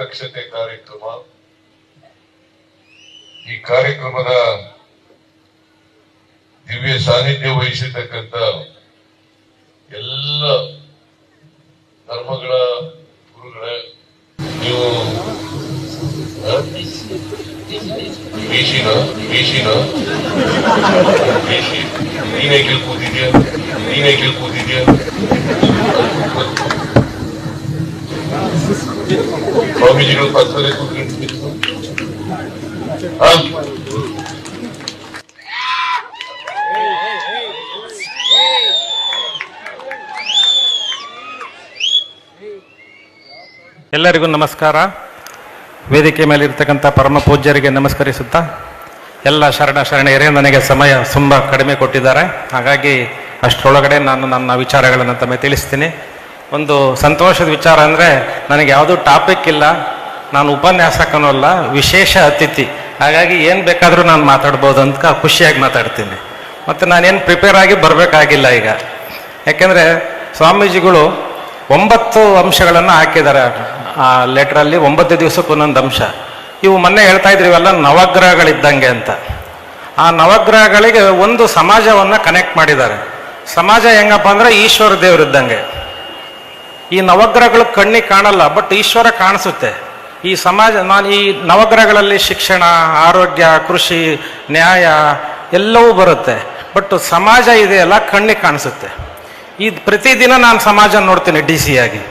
ಸಾರ್ಥಕತೆ ಕಾರ್ಯಕ್ರಮ. ಈ ಕಾರ್ಯಕ್ರಮದ ದಿವ್ಯ ಸಾನ್ನಿಧ್ಯ ವಹಿಸಿರ್ತಕ್ಕಂಥ ಎಲ್ಲ ಧರ್ಮಗಳ ಗುರುಗಳೇ, ನೀವು ನೀನೇ ಕೇಳ್ಕೂತಿದ್ಯಾ ಸ್ವಾಮೀಜಿಗಳು ಪಕ್ಕದಲ್ಲಿ ಕೂತ್ಕೊಂಡಿದ್ದೀವಿ. ಎಲ್ಲರಿಗೂ ನಮಸ್ಕಾರ. ವೇದಿಕೆ ಮೇಲೆ ಇರ್ತಕ್ಕಂಥ ಪರಮ ಪೂಜ್ಯರಿಗೆ ನಮಸ್ಕರಿಸುತ್ತಾ, ಎಲ್ಲ ಶರಣೆಯರೇ, ನನಗೆ ಸಮಯ ತುಂಬ ಕಡಿಮೆ ಕೊಟ್ಟಿದ್ದಾರೆ. ಹಾಗಾಗಿ ಅಷ್ಟರೊಳಗಡೆ ನಾನು ನನ್ನ ವಿಚಾರಗಳನ್ನು ತಮಗೆ ತಿಳಿಸ್ತೀನಿ. ಒಂದು ಸಂತೋಷದ ವಿಚಾರ ಅಂದರೆ, ನನಗೆ ಯಾವುದೂ ಟಾಪಿಕ್ ಇಲ್ಲ, ನಾನು ಉಪನ್ಯಾಸಕನೂ ಅಲ್ಲ, ವಿಶೇಷ ಅತಿಥಿ. ಹಾಗಾಗಿ ಏನು ಬೇಕಾದರೂ ನಾನು ಮಾತಾಡ್ಬೋದು ಅಂತ ಖುಷಿಯಾಗಿ ಮಾತಾಡ್ತೀನಿ. ಮತ್ತು ನಾನೇನು ಪ್ರಿಪೇರ್ ಆಗಿ ಬರಬೇಕಾಗಿಲ್ಲ ಈಗ. ಯಾಕೆಂದರೆ ಸ್ವಾಮೀಜಿಗಳು 9 ಅಂಶಗಳನ್ನು ಹಾಕಿದ್ದಾರೆ ಆ ಲೆಟ್ರಲ್ಲಿ. 9 ದಿವಸಕ್ಕೆ ಒಂದೊಂದು ಅಂಶ. ಇವು ಮೊನ್ನೆ ಹೇಳ್ತಾ ಇದ್ರಿ, ಇವೆಲ್ಲ ನವಗ್ರಹಗಳಿದ್ದಂಗೆ ಅಂತ. ಆ ನವಗ್ರಹಗಳಿಗೆ ಒಂದು ಸಮಾಜವನ್ನು ಕನೆಕ್ಟ್ ಮಾಡಿದ್ದಾರೆ. ಸಮಾಜ ಹೆಂಗಪ್ಪ ಅಂದರೆ ಈಶ್ವರ ದೇವರಿದ್ದಂಗೆ. ಈ ನವಗ್ರಹಗಳು ಕಣ್ಣಿಗೆ ಕಾಣಲ್ಲ, ಬಟ್ ಈಶ್ವರ ಕಾಣಿಸುತ್ತೆ. ಈ ಸಮಾಜ, ನಾನು ಈ ನವಗ್ರಹಗಳಲ್ಲಿ ಶಿಕ್ಷಣ, ಆರೋಗ್ಯ, ಕೃಷಿ, ನ್ಯಾಯ ಎಲ್ಲವೂ ಬರುತ್ತೆ. ಬಟ್ ಸಮಾಜ ಇದೆಯಲ್ಲ ಕಣ್ಣಿಗೆ ಕಾಣಿಸುತ್ತೆ. ಈ ಪ್ರತಿದಿನ ನಾನು ಸಮಾಜ ನೋಡ್ತೀನಿ DC ಆಗಿ.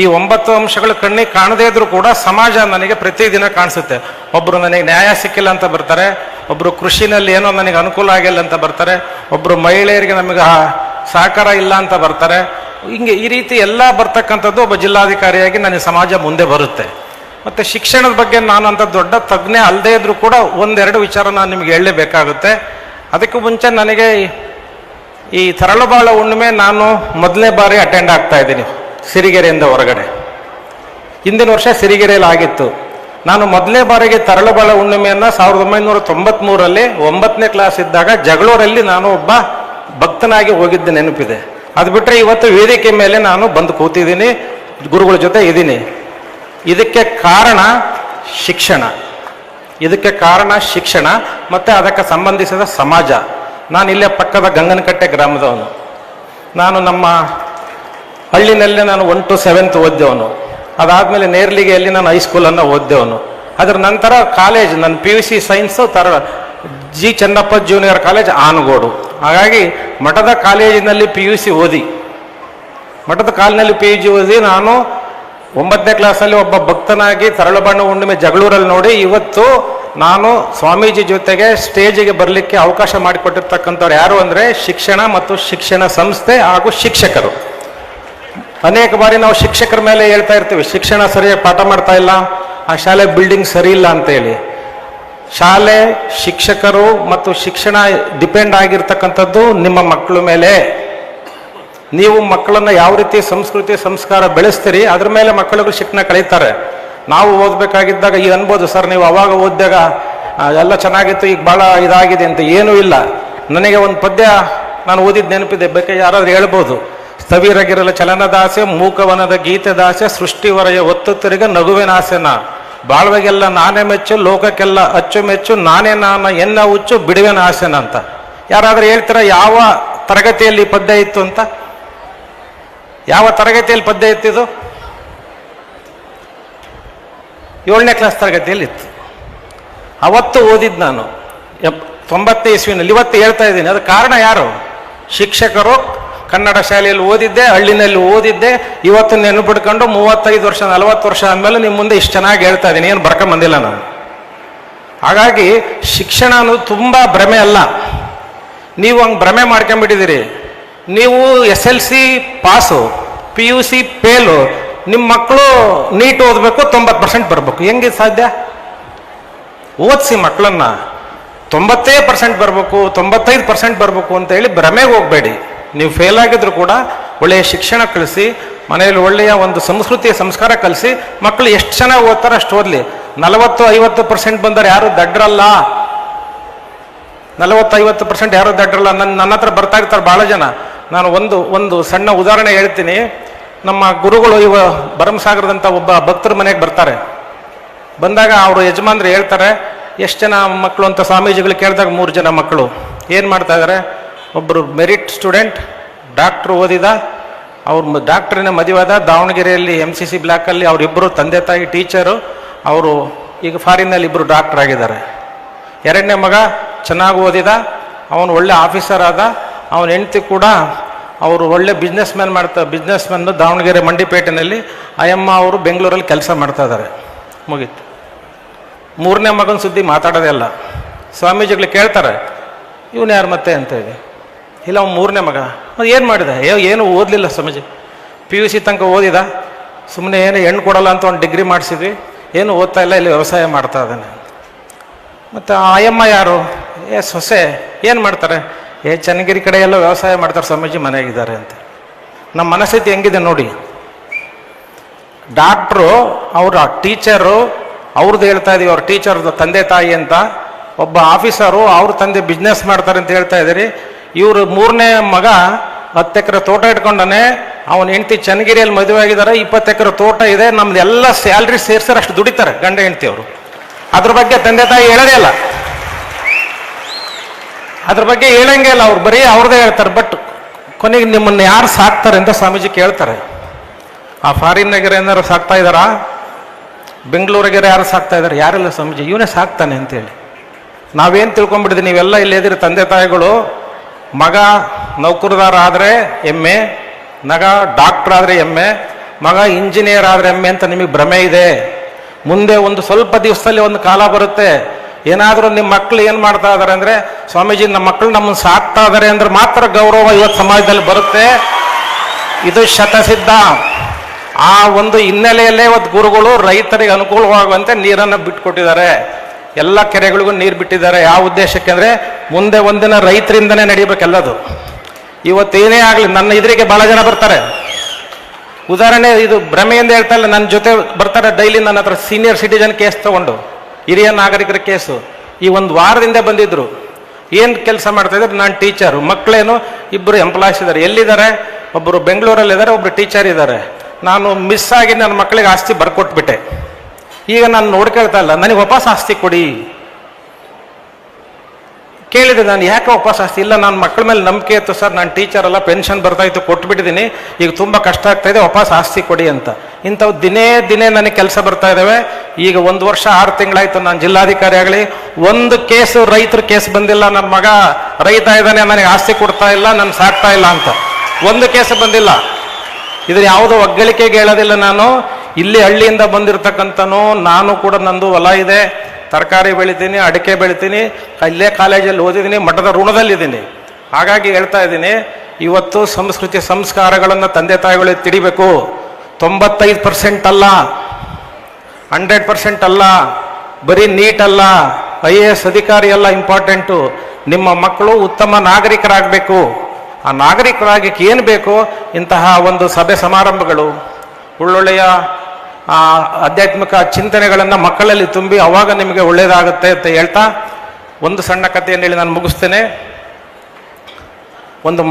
ಈ 9 ಅಂಶಗಳು ಕಣ್ಣಿಗೆ ಕಾಣದೇ ಇದ್ರೂ ಕೂಡ ಸಮಾಜ ನನಗೆ ಪ್ರತಿದಿನ ಕಾಣಿಸುತ್ತೆ. ಒಬ್ಬರು ನನಗೆ ನ್ಯಾಯ ಸಿಕ್ಕಿಲ್ಲ ಅಂತ ಬರ್ತಾರೆ, ಒಬ್ಬರು ಕೃಷಿನಲ್ಲಿ ಏನೋ ನನಗೆ ಅನುಕೂಲ ಆಗಿಲ್ಲ ಅಂತ ಬರ್ತಾರೆ, ಒಬ್ಬರು ಮಹಿಳೆಯರಿಗೆ ನಮಗೆ ಸಹಕಾರ ಇಲ್ಲ ಅಂತ ಬರ್ತಾರೆ. ಹಿಂಗೆ ಈ ರೀತಿ ಎಲ್ಲ ಬರ್ತಕ್ಕಂಥದ್ದು ಒಬ್ಬ ಜಿಲ್ಲಾಧಿಕಾರಿಯಾಗಿ ನನಗೆ ಸಮಾಜ ಮುಂದೆ ಬರುತ್ತೆ. ಮತ್ತು ಶಿಕ್ಷಣದ ಬಗ್ಗೆ ನಾನು ಅಂತ ದೊಡ್ಡ ತಜ್ಞ ಅಲ್ಲದೇ ಇದ್ರೂ ಕೂಡ 1-2 ವಿಚಾರ ನಾನು ನಿಮಗೆ ಹೇಳಲೇಬೇಕಾಗುತ್ತೆ. ಅದಕ್ಕೂ ಮುಂಚೆ ನನಗೆ ಈ ತರಳುಬಾಳ ಹುಣ್ಣಿಮೆ ನಾನು ಮೊದಲನೇ ಬಾರಿ ಅಟೆಂಡ್ ಆಗ್ತಾ ಇದ್ದೀನಿ ಸಿರಿಗೆರೆಯಿಂದ ಹೊರಗಡೆ. ಹಿಂದಿನ ವರ್ಷ ಸಿರಿಗೆರೆಯಲ್ಲಿ ಆಗಿತ್ತು. ನಾನು ಮೊದಲನೇ ಬಾರಿಗೆ ತರಳುಬಾಳ ಹುಣ್ಣಿಮೆಯನ್ನು 1993ರಲ್ಲಿ 9ನೇ ಕ್ಲಾಸ್ ಇದ್ದಾಗ ಜಗಳೂರಲ್ಲಿ ನಾನು ಒಬ್ಬ ಭಕ್ತನಾಗಿ ಹೋಗಿದ್ದೆ ನೆನಪಿದೆ. ಅದು ಬಿಟ್ಟರೆ ಇವತ್ತು ವೇದಿಕೆ ಮೇಲೆ ನಾನು ಬಂದು ಕೂತಿದ್ದೀನಿ, ಗುರುಗಳ ಜೊತೆ ಇದ್ದೀನಿ. ಇದಕ್ಕೆ ಕಾರಣ ಶಿಕ್ಷಣ ಮತ್ತು ಅದಕ್ಕೆ ಸಂಬಂಧಿಸಿದ ಸಮಾಜ. ನಾನು ಇಲ್ಲೇ ಪಕ್ಕದ ಗಂಗನಕಟ್ಟೆ ಗ್ರಾಮದವನು. ನಾನು ನಮ್ಮ ಹಳ್ಳಿನಲ್ಲಿ ನಾನು 1 to 7th ಓದ್ದವನು. ಅದಾದಮೇಲೆ ನೇರ್ಲಿಗೆಯಲ್ಲಿ ನಾನು ಹೈಸ್ಕೂಲನ್ನು ಓದ್ದವನು. ಅದರ ನಂತರ ಕಾಲೇಜ್, ನನ್ನ PUC science G Channappa junior college Anagodu. ಹಾಗಾಗಿ ಮಠದ ಕಾಲೇಜಿನಲ್ಲಿ PUC ಓದಿ ನಾನು 9ನೇ ಕ್ಲಾಸಲ್ಲಿ ಒಬ್ಬ ಭಕ್ತನಾಗಿ ತರಳುಬಾಳ ಹುಣ್ಣಿಮೆ ಜಗಳೂರಲ್ಲಿ ನೋಡಿ, ಇವತ್ತು ನಾನು ಸ್ವಾಮೀಜಿ ಜೊತೆಗೆ ಸ್ಟೇಜಿಗೆ ಬರಲಿಕ್ಕೆ ಅವಕಾಶ ಮಾಡಿಕೊಟ್ಟಿರ್ತಕ್ಕಂಥವ್ರು ಯಾರು ಅಂದರೆ ಶಿಕ್ಷಣ ಮತ್ತು ಶಿಕ್ಷಣ ಸಂಸ್ಥೆ ಹಾಗೂ ಶಿಕ್ಷಕರು. ಅನೇಕ ಬಾರಿ ನಾವು ಶಿಕ್ಷಕರ ಮೇಲೆ ಹೇಳ್ತಾ ಇರ್ತೀವಿ, ಶಿಕ್ಷಣ ಸರಿಯಾಗಿ ಪಾಠ ಮಾಡ್ತಾ ಇಲ್ಲ, ಆ ಶಾಲೆ ಬಿಲ್ಡಿಂಗ್ ಸರಿ ಇಲ್ಲ ಅಂತೇಳಿ. ಶಾಲೆ, ಶಿಕ್ಷಕರು ಮತ್ತು ಶಿಕ್ಷಣ ಡಿಪೆಂಡ್ ಆಗಿರ್ತಕ್ಕಂಥದ್ದು ನಿಮ್ಮ ಮಕ್ಕಳ ಮೇಲೆ. ನೀವು ಮಕ್ಕಳನ್ನು ಯಾವ ರೀತಿ ಸಂಸ್ಕೃತಿ ಸಂಸ್ಕಾರ ಬೆಳೆಸ್ತೀರಿ, ಅದ್ರ ಮೇಲೆ ಮಕ್ಕಳಿಗೂ ಶಿಕ್ಷಣ ಕಳೀತಾರೆ. ನಾವು ಓದಬೇಕಾಗಿದ್ದಾಗ ಈಗ ಅನ್ಬೋದು, ಸರ್ ನೀವು ಅವಾಗ ಓದಿದಾಗ ಎಲ್ಲ ಚೆನ್ನಾಗಿತ್ತು, ಈಗ ಭಾಳ ಇದಾಗಿದೆ ಅಂತ. ಏನೂ ಇಲ್ಲ. ನನಗೆ ಒಂದು ಪದ್ಯ ನಾನು ಓದಿದ್ದು ನೆನಪಿದೆ, ಬೇಕಾದ್ರೆ ಯಾರಾದ್ರೂ ಹೇಳ್ಬೋದು. ಸ್ಥವಿರಗಿರಲ ಚಲನದಾಸೆ, ಮೂಕವನದ ಗೀತೆ ದಾಸೆ, ಸೃಷ್ಟಿವರಯ ಒತ್ತು ತಿರುಗ ನಗುವಿನ ಆಸೆನ, ಬಾಳ್ವೆಗೆಲ್ಲ ನಾನೇ ಮೆಚ್ಚು, ಲೋಕಕ್ಕೆಲ್ಲ ಅಚ್ಚುಮೆಚ್ಚು, ನಾನೇ ಎನ್ನ ಹುಚ್ಚು, ಬಿಡುವೆನ ಆಸೆನ ಅಂತ. ಯಾರಾದ್ರೂ ಹೇಳ್ತೀರಾ ಯಾವ ತರಗತಿಯಲ್ಲಿ ಪದ್ಯ ಇತ್ತು ಅಂತ? ಯಾವ ತರಗತಿಯಲ್ಲಿ ಪದ್ಯ ಇತ್ತಿದು? 7ನೇ ಕ್ಲಾಸ್ ತರಗತಿಯಲ್ಲಿ ಇತ್ತು. ಅವತ್ತು ಓದಿದ್ದು ನಾನು 90ನೇ ಇಸ್ವಿನಲ್ಲಿ. ಇವತ್ತು ಹೇಳ್ತಾ ಇದ್ದೀನಿ. ಅದು ಕಾರಣ ಯಾರು? ಶಿಕ್ಷಕರು. ಕನ್ನಡ ಶಾಲೆಯಲ್ಲಿ ಓದಿದ್ದೆ, ಹಳ್ಳಿನಲ್ಲಿ ಓದಿದ್ದೆ. ಇವತ್ತು ನೆನಪಿಡ್ಕೊಂಡು 35 ವರ್ಷ 40 ವರ್ಷ ಆದಮೇಲೆ ನಿಮ್ಮ ಮುಂದೆ ಇಷ್ಟು ಚೆನ್ನಾಗಿ ಹೇಳ್ತಾ ಇದ್ದೀನಿ, ಏನು ಬರ್ಕೊಂಬಂದಿಲ್ಲ ನಾನು. ಹಾಗಾಗಿ ಶಿಕ್ಷಣ ಅನ್ನೋದು ತುಂಬ ಭ್ರಮೆ ಅಲ್ಲ. ನೀವು ಹಂಗೆ ಭ್ರಮೆ ಮಾಡ್ಕೊಂಬಿಟ್ಟಿದ್ದೀರಿ. ನೀವು SLC ಪಾಸು, PUC ಫೇಲು, ನಿಮ್ಮ ಮಕ್ಕಳು ನೀಟ್ ಓದಬೇಕು, 90% ಬರಬೇಕು. ಹೆಂಗೆ ಸಾಧ್ಯ? ಓದಿಸಿ ಮಕ್ಕಳನ್ನ. 90% ಬರಬೇಕು, 95% ಬರಬೇಕು ಅಂತ ಹೇಳಿ ಭ್ರಮೆಗೆ ಹೋಗಬೇಡಿ. ನೀವು ಫೇಲ್ ಆಗಿದ್ರು ಕೂಡ ಒಳ್ಳೆಯ ಶಿಕ್ಷಣ ಕಲಿಸಿ, ಮನೆಯಲ್ಲಿ ಒಳ್ಳೆಯ ಒಂದು ಸಂಸ್ಕೃತಿ ಸಂಸ್ಕಾರ ಕಲಿಸಿ, ಮಕ್ಕಳು ಎಷ್ಟು ಚೆನ್ನಾಗಿ ಓದ್ತಾರೆ ಅಷ್ಟು ಓದಲಿ. 40-50% ಬಂದರೆ ಯಾರು ದಡ್ರಲ್ಲ. 40-50% ಯಾರು ದಡ್ರಲ್ಲ. ನನ್ನ ಹತ್ರ ಬರ್ತಾ ಇರ್ತಾರೆ ಭಾಳ ಜನ. ನಾನು ಒಂದು ಸಣ್ಣ ಉದಾಹರಣೆ ಹೇಳ್ತೀನಿ. ನಮ್ಮ ಗುರುಗಳು ಭರಮಸಾಗರದಂಥ ಒಬ್ಬ ಭಕ್ತರ ಮನೆಗೆ ಬರ್ತಾರೆ. ಬಂದಾಗ ಅವರು ಯಜಮಾನ್ರು ಹೇಳ್ತಾರೆ, ಎಷ್ಟು ಜನ ಮಕ್ಕಳು ಅಂತ ಸ್ವಾಮೀಜಿಗಳು ಕೇಳಿದಾಗ 3 ಜನ ಮಕ್ಕಳು. ಏನು ಮಾಡ್ತಾ ಇದ್ದಾರೆ? ಒಬ್ಬರು ಮೆರಿಟ್ ಸ್ಟೂಡೆಂಟ್, ಡಾಕ್ಟ್ರು ಓದಿದ, ಅವ್ರ ಡಾಕ್ಟ್ರಿನ ಮದುವಾದ, ದಾವಣಗೆರೆಯಲ್ಲಿ MCC ಬ್ಲಾಕಲ್ಲಿ ಅವರಿಬ್ಬರು ತಂದೆ ತಾಯಿ ಟೀಚರು, ಅವರು ಈಗ ಫಾರಿನ್ನಲ್ಲಿ ಇಬ್ಬರು ಡಾಕ್ಟರ್ ಆಗಿದ್ದಾರೆ. 2ನೇ ಮಗ ಚೆನ್ನಾಗಿ ಓದಿದ, ಅವನು ಒಳ್ಳೆ ಆಫೀಸರ್ ಆದ, ಅವನ ಹೆಂಡತಿ ಕೂಡ ಅವರು ಒಳ್ಳೆ ಬಿಸ್ನೆಸ್ ಮ್ಯಾನ್ ದಾವಣಗೆರೆ ಮಂಡಿಪೇಟೆನಲ್ಲಿ, ಅಯ್ಯಮ್ಮ ಅವರು ಬೆಂಗಳೂರಲ್ಲಿ ಕೆಲಸ ಮಾಡ್ತಾ ಇದ್ದಾರೆ. ಮುಗೀತು. 3ನೇ ಮಗನ ಸುದ್ದಿ ಮಾತಾಡೋದೇ ಅಲ್ಲ. ಸ್ವಾಮೀಜಿಗಳು ಕೇಳ್ತಾರೆ, ಇವನು ಯಾರು ಮತ್ತೆ ಅಂತ ಹೇಳಿ. ಇಲ್ಲ, ಅವ್ನು 3ನೇ ಮಗ. ಏನು ಮಾಡಿದ? ಏನು ಓದಲಿಲ್ಲ ಸ್ವಾಮೀಜಿ, PUC ತನಕ ಓದಿದ, ಸುಮ್ಮನೆ ಏನು ಹೆಣ್ಣು ಕೊಡಲ್ಲ ಅಂತ ಒಂದು ಡಿಗ್ರಿ ಮಾಡಿಸಿದ್ವಿ, ಏನು ಓದ್ತಾ ಇಲ್ಲ, ಇಲ್ಲಿ ವ್ಯವಸಾಯ ಮಾಡ್ತಾ ಇದ್ದಾನೆ. ಮತ್ತು ಅಯ್ಯಮ್ಮ ಯಾರು? ಸೊಸೆ. ಏನು ಮಾಡ್ತಾರೆ? ಚನ್ನಗಿರಿ ಕಡೆ ಎಲ್ಲ ವ್ಯವಸಾಯ ಮಾಡ್ತಾರೆ ಸ್ವಾಮೀಜಿ, ಮನೆಯಾಗಿದ್ದಾರೆ ಅಂತ. ನಮ್ಮ ಮನಸ್ಥಿತಿ ಹೆಂಗಿದೆ ನೋಡಿ. ಡಾಕ್ಟ್ರು ಅವರ ಟೀಚರು, ಅವ್ರದ್ದು ಹೇಳ್ತಾ ಇದೀವಿ, ಅವ್ರ ಟೀಚರ್ದು ತಂದೆ ತಾಯಿ ಅಂತ. ಒಬ್ಬ ಆಫೀಸರು, ಅವ್ರ ತಂದೆ ಬಿಸ್ನೆಸ್ ಮಾಡ್ತಾರೆ ಅಂತ ಹೇಳ್ತಾ ಇದ್ದೀರಿ. ಇವರು 3ನೇ ಮಗ 10 ಎಕರೆ ತೋಟ ಇಟ್ಕೊಂಡಾನೆ, ಅವನ ಹೆಂಡತಿ ಚನ್ನಗಿರಿಯಲ್ಲಿ ಮದುವೆ ಆಗಿದ್ದಾರೆ, 20 ಎಕರೆ ತೋಟ ಇದೆ, ನಮ್ದು ಎಲ್ಲ ಸ್ಯಾಲ್ರಿ ಸೇರ್ಸರ್ ಅಷ್ಟು ದುಡಿತಾರೆ ಗಂಡ ಹೆಂಡತಿ ಅವರು. ಅದ್ರ ಬಗ್ಗೆ ತಂದೆ ತಾಯಿ ಹೇಳೋದೇ ಇಲ್ಲ, ಅದ್ರ ಬಗ್ಗೆ ಹೇಳಂಗೆ ಇಲ್ಲ. ಅವ್ರು ಬರೀ ಅವ್ರದ್ದೇ ಹೇಳ್ತಾರೆ. ಬಟ್ ಕೊನೆಗೆ ನಿಮ್ಮನ್ನು ಯಾರು ಸಾಕ್ತಾರೆ ಅಂತ ಸ್ವಾಮೀಜಿ ಕೇಳ್ತಾರೆ. ಆ ಫಾರಿನ್ನಾಗಿರೋ ಏನಾರು ಸಾಕ್ತಾ ಇದ್ದಾರಾ? ಬೆಂಗಳೂರಿಗೆರೆ ಯಾರು ಸಾಕ್ತಾ ಇದ್ದಾರೆ? ಯಾರಿಲ್ಲ ಸ್ವಾಮೀಜಿ, ಇವನೇ ಸಾಕ್ತಾನೆ ಅಂತೇಳಿ. ನಾವೇನು ತಿಳ್ಕೊಂಡ್ಬಿಟ್ಟಿದ್ವಿ, ನೀವೆಲ್ಲ ಇಲ್ಲಿ ಎದಿರಿ ತಂದೆ ತಾಯಿಗಳು, ಮಗ ನೌಕರದಾರ ಆದರೆ ಹೆಮ್ಮೆ, ಮಗ ಡಾಕ್ಟರ್ ಆದರೆ ಹೆಮ್ಮೆ, ಮಗ ಇಂಜಿನಿಯರ್ ಆದರೆ ಹೆಮ್ಮೆ ಅಂತ ನಿಮಗೆ ಭ್ರಮೆ ಇದೆ. ಮುಂದೆ ಒಂದು ಸ್ವಲ್ಪ ದಿವಸದಲ್ಲಿ ಒಂದು ಕಾಲ ಬರುತ್ತೆ, ಏನಾದರೂ ನಿಮ್ಮ ಮಕ್ಕಳು ಏನು ಮಾಡ್ತಾ ಇದ್ದಾರೆ ಅಂದರೆ, ಸ್ವಾಮೀಜಿ ನಮ್ಮ ಮಕ್ಕಳು ನಮ್ಮನ್ನು ಸಾಕ್ತಾ ಇದ್ದಾರೆ ಅಂದ್ರೆ ಮಾತ್ರ ಗೌರವ ಇವತ್ತು ಸಮಾಜದಲ್ಲಿ ಬರುತ್ತೆ. ಇದು ಶತಸಿದ್ಧ. ಆ ಒಂದು ಹಿನ್ನೆಲೆಯಲ್ಲೇ ಇವತ್ತು ಗುರುಗಳು ರೈತರಿಗೆ ಅನುಕೂಲವಾಗುವಂತೆ ನೀರನ್ನು ಬಿಟ್ಕೊಟ್ಟಿದ್ದಾರೆ. ಎಲ್ಲ ಕೆರೆಗಳಿಗೂ ನೀರು ಬಿಟ್ಟಿದ್ದಾರೆ. ಯಾವ ಉದ್ದೇಶಕ್ಕೆ ಅಂದರೆ, ಮುಂದೆ ಒಂದಿನ ರೈತರಿಂದನೇ ನಡೀಬೇಕೆಲ್ಲದು. ಇವತ್ತೇನೇ ಆಗಲಿ, ನನ್ನ ಎದುರಿಗೆ ಭಾಳ ಜನ ಬರ್ತಾರೆ. ಉದಾಹರಣೆ, ಇದು ಭ್ರಮೆಯಿಂದ ಹೇಳ್ತಾ ಇಲ್ಲ, ನನ್ನ ಜೊತೆ ಬರ್ತಾರೆ ಡೈಲಿ ನನ್ನ ಹತ್ರ. ಸೀನಿಯರ್ ಸಿಟಿಜನ್ ಕೇಸ್ ತಗೊಂಡು, ಹಿರಿಯ ನಾಗರಿಕರ ಕೇಸು ಈ ಒಂದು ವಾರದಿಂದ ಬಂದಿದ್ರು. ಏನು ಕೆಲಸ ಮಾಡ್ತಾ ಇದ್ದಾರೆ? ನಾನು ಟೀಚರು, ಮಕ್ಕಳೇನು 2 ಎಂಪ್ಲಾಯ್ಸ್ ಇದ್ದಾರೆ. ಎಲ್ಲಿದ್ದಾರೆ? ಒಬ್ಬರು ಬೆಂಗಳೂರಲ್ಲಿದ್ದಾರೆ, ಒಬ್ಬರು ಟೀಚರ್ ಇದ್ದಾರೆ. ನಾನು ಮಿಸ್ ಆಗಿ ನನ್ನ ಮಕ್ಕಳಿಗೆ ಆಸ್ತಿ ಬರ್ಕೊಟ್ಬಿಟ್ಟೆ. ಈಗ ನಾನು ನೋಡ್ಕೊಳ್ತಾ ಇಲ್ಲ, ನನಗೆ ವಾಪಸ್ ಆಸ್ತಿ ಕೊಡಿ. ಕೇಳಿದೆ ನಾನು, ಯಾಕೆ ವಾಪಸ್ ಆಸ್ತಿ? ಇಲ್ಲ, ನನ್ನ ಮಕ್ಕಳ ಮೇಲೆ ನಂಬಿಕೆ ಇತ್ತು ಸರ್, ನಾನು ಟೀಚರ್ ಅಲ್ಲ, ಪೆನ್ಷನ್ ಬರ್ತಾ ಇತ್ತು, ಕೊಟ್ಬಿಟ್ಟಿದ್ದೀನಿ, ಈಗ ತುಂಬ ಕಷ್ಟ ಆಗ್ತಾ ಇದೆ, ವಾಪಸ್ ಆಸ್ತಿ ಕೊಡಿ ಅಂತ. ಇಂಥವು ದಿನೇ ನನಗೆ ಕೆಲಸ ಬರ್ತಾ ಇದ್ದಾವೆ. ಈಗ 1 ವರ್ಷ 6 ತಿಂಗಳಾಯ್ತು ನಾನು ಜಿಲ್ಲಾಧಿಕಾರಿ ಆಗಲಿ, ಒಂದು ಕೇಸು ರೈತರ ಕೇಸ್ ಬಂದಿಲ್ಲ. ನನ್ನ ಮಗ ರೈತ ಇದ್ದಾನೆ, ನನಗೆ ಆಸ್ತಿ ಕೊಡ್ತಾ ಇಲ್ಲ, ನಾನು ಸಾಕ್ತಾ ಇಲ್ಲ ಅಂತ ಒಂದು ಕೇಸು ಬಂದಿಲ್ಲ. ಇದ್ರ ಯಾವುದೋ ಒಗ್ಗಳಿಕೆಗೆ ಹೇಳೋದಿಲ್ಲ. ನಾನು ಇಲ್ಲಿ ಹಳ್ಳಿಯಿಂದ ಬಂದಿರತಕ್ಕಂಥನು, ನಾನು ಕೂಡ ನಂದು ಹೊಲ ಇದೆ, ತರಕಾರಿ ಬೆಳಿತೀನಿ, ಅಡಿಕೆ ಬೆಳಿತೀನಿ, ಇಲ್ಲೇ ಕಾಲೇಜಲ್ಲಿ ಓದಿದ್ದೀನಿ, ಮಠದ ಋಣದಲ್ಲಿದ್ದೀನಿ. ಹಾಗಾಗಿ ಹೇಳ್ತಾ ಇದ್ದೀನಿ, ಇವತ್ತು ಸಂಸ್ಕೃತಿ ಸಂಸ್ಕಾರಗಳನ್ನು ತಂದೆ ತಾಯಿಗಳು ತಿಳಿಬೇಕು. 95% ಅಲ್ಲ, 100% ಅಲ್ಲ, ಬರೀ ನೀಟ್ ಅಲ್ಲ, IAS ಅಧಿಕಾರಿ ಅಲ್ಲ ಇಂಪಾರ್ಟೆಂಟು. ನಿಮ್ಮ ಮಕ್ಕಳು ಉತ್ತಮ ನಾಗರಿಕರಾಗಬೇಕು. ಆ ನಾಗರಿಕರಾಗಿ ಏನು ಬೇಕು? ಇಂತಹ ಒಂದು ಸಭೆ ಸಮಾರಂಭಗಳು, ಒಳ್ಳೊಳ್ಳೆಯ ಆಧ್ಯಾತ್ಮಿಕ ಚಿಂತನೆಗಳನ್ನು ಮಕ್ಕಳಲ್ಲಿ ತುಂಬಿ, ಅವಾಗ ನಿಮಗೆ ಒಳ್ಳೆಯದಾಗುತ್ತೆ ಅಂತ ಹೇಳ್ತಾ ಒಂದು ಸಣ್ಣ ಕಥೆಯನ್ನು ಹೇಳಿ ನಾನು ಮುಗಿಸ್ತೇನೆ. ಒಂದು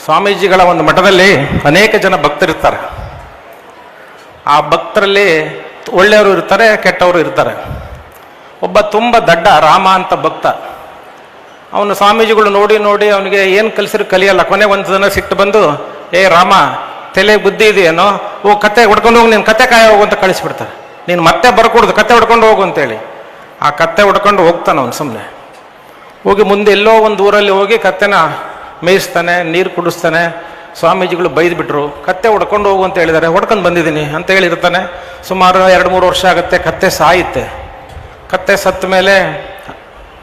ಸ್ವಾಮೀಜಿಗಳ ಒಂದು ಮಠದಲ್ಲಿ ಅನೇಕ ಜನ ಭಕ್ತರಿರ್ತಾರೆ. ಆ ಭಕ್ತರಲ್ಲಿ ಒಳ್ಳೆಯವರು ಇರ್ತಾರೆ, ಕೆಟ್ಟವರು ಇರ್ತಾರೆ. ಒಬ್ಬ ತುಂಬ ದಡ್ಡ ರಾಮ ಅಂತ ಭಕ್ತ. ಅವನು ಸ್ವಾಮೀಜಿಗಳು ನೋಡಿ ಅವನಿಗೆ ಏನು ಕಲಿಸಿದ್ರು ಕಲಿಯಲ್ಲ. ಕೊನೆಗೆ ಒಂದು ಜನ ಸಿಟ್ಟು ಬಂದು, ಏ ರಾಮ, ತಲೆ ಬುದ್ಧಿ ಇದೆಯೇನೋ, ಕತೆ ಹೊಡ್ಕೊಂಡು ಹೋಗಿ, ನೀನು ಕತೆ ಕಾಯ ಹೋಗು ಅಂತ ಕಳಿಸ್ಬಿಡ್ತಾರೆ. ನೀನು ಮತ್ತೆ ಬರ್ಕೊಡ್ದು, ಕತೆ ಹೊಡ್ಕೊಂಡು ಹೋಗು ಅಂತೇಳಿ. ಆ ಕತ್ತೆ ಹೊಡ್ಕೊಂಡು ಹೋಗ್ತಾನೆ ಅವನು. ಸುಮ್ಮನೆ ಹೋಗಿ ಮುಂದೆ ಎಲ್ಲೋ ಒಂದು ಊರಲ್ಲಿ ಹೋಗಿ ಕತ್ತೆನ ಮೇಯಿಸ್ತಾನೆ, ನೀರು ಕುಡಿಸ್ತಾನೆ. ಸ್ವಾಮೀಜಿಗಳು ಬೈದ್ಬಿಟ್ರು, ಕತ್ತೆ ಹೊಡ್ಕೊಂಡು ಹೋಗು ಅಂತ ಹೇಳಿದ್ದಾರೆ. ಹೊಡ್ಕೊಂಡು ಬಂದಿದ್ದೀನಿ ಅಂತ ಹೇಳಿರ್ತಾನೆ. ಸುಮಾರು 2-3 ವರ್ಷ ಆಗುತ್ತೆ, ಕತ್ತೆ ಸಾಯುತ್ತೆ. ಕತ್ತೆ ಸತ್ತ ಮೇಲೆ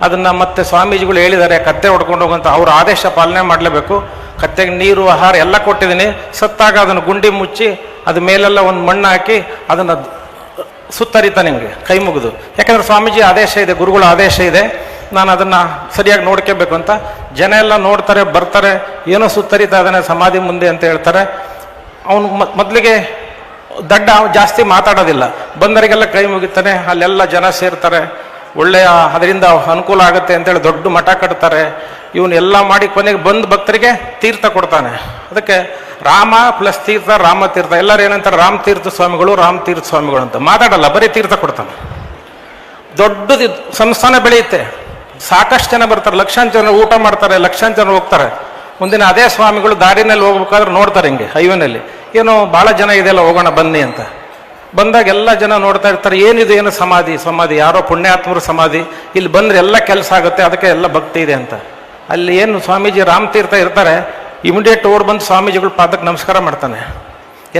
ಅದನ್ನು ಮತ್ತೆ ಸ್ವಾಮೀಜಿಗಳು ಹೇಳಿದ್ದಾರೆ, ಕತ್ತೆ ಹೊಡ್ಕೊಂಡು ಹೋಗುವಂತ. ಅವ್ರ ಆದೇಶ ಪಾಲನೆ ಮಾಡಲೇಬೇಕು. ಕತ್ತೆಗೆ ನೀರು ಆಹಾರ ಎಲ್ಲ ಕೊಟ್ಟಿದ್ದೀನಿ. ಸತ್ತಾಗ ಅದನ್ನು ಗುಂಡಿ ಮುಚ್ಚಿ ಅದ ಮೇಲೆಲ್ಲ ಒಂದು ಮಣ್ಣು ಹಾಕಿ ಅದನ್ನು ಸುತ್ತರಿತ ನಿಮಗೆ ಕೈ ಮುಗಿದು. ಯಾಕಂದರೆ ಸ್ವಾಮೀಜಿ ಆದೇಶ ಇದೆ, ಗುರುಗಳ ಆದೇಶ ಇದೆ, ನಾನು ಅದನ್ನು ಸರಿಯಾಗಿ ನೋಡ್ಕೋಬೇಕು ಅಂತ. ಜನ ಎಲ್ಲ ನೋಡ್ತಾರೆ, ಬರ್ತಾರೆ, ಏನೋ ಸುತ್ತರಿತಾ ಇದ್ದಾನೆ ಸಮಾಧಿ ಮುಂದೆ ಅಂತ ಹೇಳ್ತಾರೆ. ಅವನು ಮೊದಲಿಗೆ ದಡ್ಡ, ಜಾಸ್ತಿ ಮಾತಾಡೋದಿಲ್ಲ. ಬಂದವರಿಗೆಲ್ಲ ಕೈ ಮುಗಿತಾನೆ. ಅಲ್ಲೆಲ್ಲ ಜನ ಸೇರ್ತಾರೆ. ಒಳ್ಳೆಯ ಅದರಿಂದ ಅನುಕೂಲ ಆಗುತ್ತೆ ಅಂತೇಳಿ ದೊಡ್ಡ ಮಠ ಕಟ್ತಾರೆ. ಇವನ್ನೆಲ್ಲ ಮಾಡಿ ಕೊನೆಗೆ ಬಂದು ಭಕ್ತರಿಗೆ ತೀರ್ಥ ಕೊಡ್ತಾನೆ. ಅದಕ್ಕೆ ರಾಮ ಪ್ಲಸ್ ತೀರ್ಥ ರಾಮತೀರ್ಥ, ಎಲ್ಲರೂ ಏನಂತಾರೆ ರಾಮತೀರ್ಥ ಸ್ವಾಮಿಗಳು ರಾಮತೀರ್ಥ ಸ್ವಾಮಿಗಳು ಅಂತ. ಮಾತಾಡಲ್ಲ, ಬರೀ ತೀರ್ಥ ಕೊಡ್ತಾನೆ. ದೊಡ್ಡದು ಸಂಸ್ಥಾನ ಬೆಳೆಯುತ್ತೆ, ಸಾಕಷ್ಟು ಜನ ಬರ್ತಾರೆ, ಲಕ್ಷಾಂತರ ಜನ ಊಟ ಮಾಡ್ತಾರೆ, ಲಕ್ಷಾಂತರ ಜನ ಹೋಗ್ತಾರೆ. ಮುಂದಿನ ಅದೇ ಸ್ವಾಮಿಗಳು ದಾರಿನಲ್ಲಿ ಹೋಗ್ಬೇಕಾದ್ರೆ ನೋಡ್ತಾರೆ, ಹಿಂಗೆ ಹೈವೇನಲ್ಲಿ ಏನೋ ಭಾಳ ಜನ ಇದೆಯಲ್ಲ, ಹೋಗೋಣ ಬನ್ನಿ ಅಂತ. ಬಂದಾಗ ಎಲ್ಲ ಜನ ನೋಡ್ತಾ ಇರ್ತಾರೆ, ಏನಿದು, ಏನು ಸಮಾಧಿ ಸಮಾಧಿ, ಯಾರೋ ಪುಣ್ಯಾತ್ಮರ ಸಮಾಧಿ, ಇಲ್ಲಿ ಬಂದರೆ ಎಲ್ಲ ಕೆಲಸ ಆಗುತ್ತೆ, ಅದಕ್ಕೆ ಎಲ್ಲ ಭಕ್ತಿ ಇದೆ ಅಂತ. ಅಲ್ಲಿ ಏನು ಸ್ವಾಮೀಜಿ ರಾಮತೀರ್ಥ ಇರ್ತಾರೆ, ಇಮಿಡಿಯೇಟ್ ಓಡ್ ಬಂದು ಸ್ವಾಮೀಜಿಗಳು ಪಾದಕ್ಕೆ ನಮಸ್ಕಾರ ಮಾಡ್ತಾನೆ.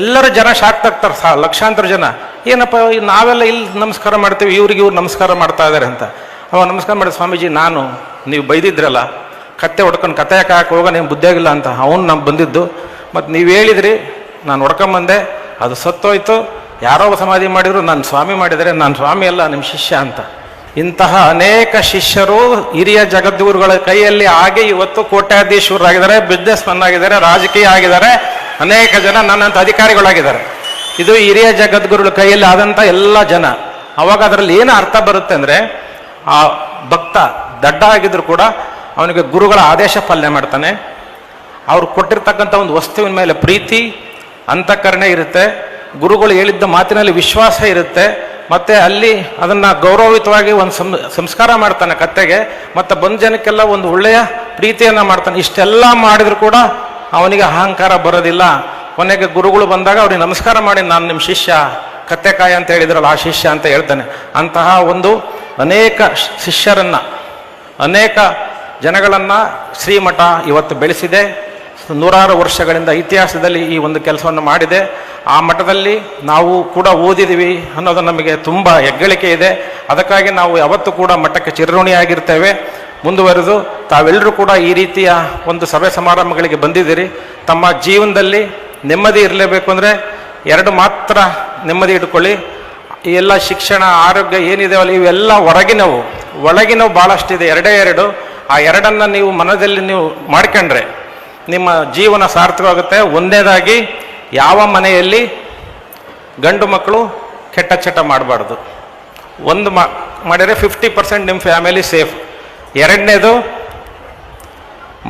ಎಲ್ಲರೂ ಜನ ಶಾಕ್ ಆಗ್ತಾರೆ, ಲಕ್ಷಾಂತರ ಜನ, ಏನಪ್ಪ ನಾವೆಲ್ಲ ಇಲ್ಲಿ ನಮಸ್ಕಾರ ಮಾಡ್ತೀವಿ, ಇವ್ರು ನಮಸ್ಕಾರ ಮಾಡ್ತಾ ಇದ್ದಾರೆ ಅಂತ. ಅವ ನಮಸ್ಕಾರ ಮಾಡಿ, ಸ್ವಾಮೀಜಿ ನಾನು ನೀವು ಬೈದಿದ್ರಲ್ಲ, ಕತ್ತೆ ಹೊಡ್ಕೊಂಡು ಕತ್ತೆ ಯಾಕೆ ಹೋಗ ನೀವು ಬುದ್ಧಿಯಾಗಿಲ್ಲ ಅಂತ, ಅವನು ನಮ್ಗೆ ಬಂದಿದ್ದು, ಮತ್ತು ನೀವು ಹೇಳಿದ್ರಿ ನಾನು ಹೊಡ್ಕೊಂಬಂದೆ, ಅದು ಸತ್ತೋಯ್ತು, ಯಾರೋ ಸಮಾಧಿ ಮಾಡಿದ್ರು, ನಾನು ಸ್ವಾಮಿ ಮಾಡಿದರೆ, ನಾನು ಸ್ವಾಮಿ ಅಲ್ಲ ನಿಮ್ಮ ಶಿಷ್ಯ ಅಂತ. ಇಂತಹ ಅನೇಕ ಶಿಷ್ಯರು ಹಿರಿಯ ಜಗದ್ಗುರುಗಳ ಕೈಯಲ್ಲಿ ಆಗಿ ಇವತ್ತು ಕೋಟ್ಯಾಧೀಶ್ವರರಾಗಿದ್ದಾರೆ, ಬಿಸ್ನೆಸ್ ಮನ್ ಆಗಿದ್ದಾರೆ, ರಾಜಕೀಯ ಆಗಿದ್ದಾರೆ, ಅನೇಕ ಜನ ನನ್ನಂಥ ಅಧಿಕಾರಿಗಳಾಗಿದ್ದಾರೆ. ಇದು ಹಿರಿಯ ಜಗದ್ಗುರುಗಳ ಕೈಯಲ್ಲಿ ಆದಂಥ ಎಲ್ಲ ಜನ. ಅವಾಗ ಅದರಲ್ಲಿ ಏನು ಅರ್ಥ ಬರುತ್ತೆ ಅಂದರೆ, ಆ ಭಕ್ತ ದಡ್ಡ ಆಗಿದ್ರು ಕೂಡ ಅವನಿಗೆ ಗುರುಗಳ ಆದೇಶ ಪಾಲನೆ ಮಾಡ್ತಾನೆ. ಅವ್ರು ಕೊಟ್ಟಿರ್ತಕ್ಕಂಥ ಒಂದು ವಸ್ತುವಿನ ಮೇಲೆ ಪ್ರೀತಿ ಅಂತಃಕರಣೆ ಇರುತ್ತೆ, ಗುರುಗಳು ಹೇಳಿದ್ದ ಮಾತಿನಲ್ಲಿ ವಿಶ್ವಾಸ ಇರುತ್ತೆ, ಮತ್ತು ಅಲ್ಲಿ ಅದನ್ನು ಗೌರವಯುತವಾಗಿ ಒಂದು ಸಂಸ್ಕಾರ ಮಾಡ್ತಾನೆ ಕತ್ತೆಗೆ, ಮತ್ತು ಬಂದ ಜನಕ್ಕೆಲ್ಲ ಒಂದು ಒಳ್ಳೆಯ ಪ್ರೀತಿಯನ್ನು ಮಾಡ್ತಾನೆ. ಇಷ್ಟೆಲ್ಲ ಮಾಡಿದ್ರು ಕೂಡ ಅವನಿಗೆ ಅಹಂಕಾರ ಬರೋದಿಲ್ಲ. ಕೊನೆಗೆ ಗುರುಗಳು ಬಂದಾಗ ಅವ್ರಿಗೆ ನಮಸ್ಕಾರ ಮಾಡಿ, ನಾನು ನಿಮ್ಮ ಶಿಷ್ಯ, ಕತ್ತೆಕಾಯಿ ಅಂತ ಹೇಳಿದ್ರಲ್ಲ ಆ ಶಿಷ್ಯ ಅಂತ ಹೇಳ್ತಾನೆ. ಅಂತಹ ಒಂದು ಅನೇಕ ಶಿಷ್ಯರನ್ನು, ಅನೇಕ ಜನಗಳನ್ನು ಶ್ರೀಮಠ ಇವತ್ತು ಬೆಳೆಸಿದೆ. ನೂರಾರು ವರ್ಷಗಳಿಂದ ಇತಿಹಾಸದಲ್ಲಿ ಈ ಒಂದು ಕೆಲಸವನ್ನು ಮಾಡಿದೆ. ಆ ಮಠದಲ್ಲಿ ನಾವು ಕೂಡ ಓದಿದ್ದೀವಿ ಅನ್ನೋದು ನಮಗೆ ತುಂಬ ಹೆಗ್ಗಳಿಕೆ ಇದೆ. ಅದಕ್ಕಾಗಿ ನಾವು ಯಾವತ್ತೂ ಕೂಡ ಮಠಕ್ಕೆ ಚಿರಋಣಿಯಾಗಿರ್ತೇವೆ. ಮುಂದುವರೆದು ತಾವೆಲ್ಲರೂ ಕೂಡ ಈ ರೀತಿಯ ಒಂದು ಸಭೆ ಸಮಾರಂಭಗಳಿಗೆ ಬಂದಿದ್ದೀರಿ. ತಮ್ಮ ಜೀವನದಲ್ಲಿ ನೆಮ್ಮದಿ ಇರಲೇಬೇಕು ಅಂದರೆ ಎರಡು ಮಾತ್ರ ನೆಮ್ಮದಿ ಇಟ್ಕೊಳ್ಳಿ. ಈ ಎಲ್ಲ ಶಿಕ್ಷಣ, ಆರೋಗ್ಯ ಏನಿದೆವಲ್ಲ ಇವೆಲ್ಲ ಹೊರಗಿನವು, ಒಳಗಿನವು ಭಾಳಷ್ಟಿದೆ, ಎರಡು. ಆ ಎರಡನ್ನು ನೀವು ಮನದಲ್ಲಿ ನೀವು ಮಾಡ್ಕೊಂಡ್ರೆ ನಿಮ್ಮ ಜೀವನ ಸಾರ್ಥಕವಾಗುತ್ತೆ. ಒಂದನೇದಾಗಿ, ಯಾವ ಮನೆಯಲ್ಲಿ ಗಂಡು ಮಕ್ಕಳು ಕೆಟ್ಟ ಚಟ ಮಾಡಬಾರ್ದು. ಒಂದು ಮಾಡಿದರೆ 50% ನಿಮ್ಮ ಫ್ಯಾಮಿಲಿ ಸೇಫ್. ಎರಡನೇದು,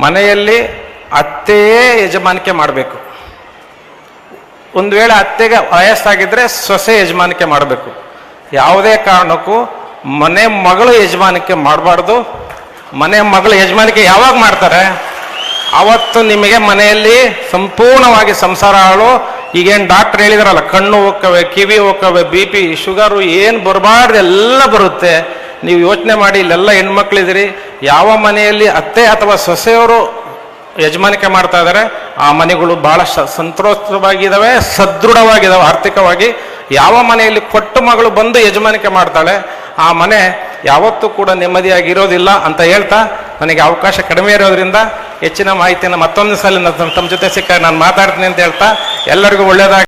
ಮನೆಯಲ್ಲಿ ಅತ್ತೆಯೇ ಯಜಮಾನಿಕೆ ಮಾಡಬೇಕು. ಒಂದು ವೇಳೆ ಅತ್ತೆಗೆ ವಯಸ್ಸಾಗಿದ್ದರೆ ಸೊಸೆ ಯಜಮಾನಿಕೆ ಮಾಡಬೇಕು. ಯಾವುದೇ ಕಾರಣಕ್ಕೂ ಮನೆ ಮಗಳು ಯಜಮಾನಿಕೆ ಮಾಡಬಾರ್ದು. ಮನೆ ಮಗಳು ಯಜಮಾನಿಕೆ ಯಾವಾಗ ಮಾಡ್ತಾರೆ, ಅವತ್ತು ನಿಮಗೆ ಮನೆಯಲ್ಲಿ ಸಂಪೂರ್ಣವಾಗಿ ಸಂಸಾರ ಹಾಳು. ಈಗೇನು ಡಾಕ್ಟರ್ ಹೇಳಿದಾರಲ್ಲ, ಕಣ್ಣು ಹೋಗ್ತವೆ, ಕಿವಿ ಹೋಗ್ತವೆ, BP, ಶುಗರು ಏನು ಬರಬಾರ್ದು ಎಲ್ಲ ಬರುತ್ತೆ. ನೀವು ಯೋಚನೆ ಮಾಡಿ, ಇಲ್ಲೆಲ್ಲ ಹೆಣ್ಮಕ್ಳಿದ್ದೀರಿ, ಯಾವ ಮನೆಯಲ್ಲಿ ಅತ್ತೆ ಅಥವಾ ಸೊಸೆಯವರು ಯಜಮಾನಿಕೆ ಮಾಡ್ತಾ ಇದ್ದಾರೆ ಆ ಮನೆಗಳು ಬಹಳ ಸಂತೋಷವಾಗಿದ್ದಾವೆ, ಸದೃಢವಾಗಿದ್ದಾವೆ ಆರ್ಥಿಕವಾಗಿ. ಯಾವ ಮನೆಯಲ್ಲಿ ಕೊಟ್ಟು ಮಗಳು ಬಂದು ಯಜಮಾನಿಕೆ ಮಾಡ್ತಾಳೆ ಆ ಮನೆ ಯಾವತ್ತೂ ಕೂಡ ನೆಮ್ಮದಿಯಾಗಿರೋದಿಲ್ಲ ಅಂತ ಹೇಳ್ತಾ, ನನಗೆ ಅವಕಾಶ ಕಡಿಮೆ ಇರೋದ್ರಿಂದ ಹೆಚ್ಚಿನ ಮಾಹಿತಿಯನ್ನು ಮತ್ತೊಂದು ಸಲ ತಮ್ಮ ಜೊತೆ ಸಿಕ್ಕಾಗ ನಾನು ಮಾತಾಡ್ತೀನಿ ಅಂತ ಹೇಳ್ತಾ, ಎಲ್ಲರಿಗೂ ಒಳ್ಳೆಯದಾಗಿ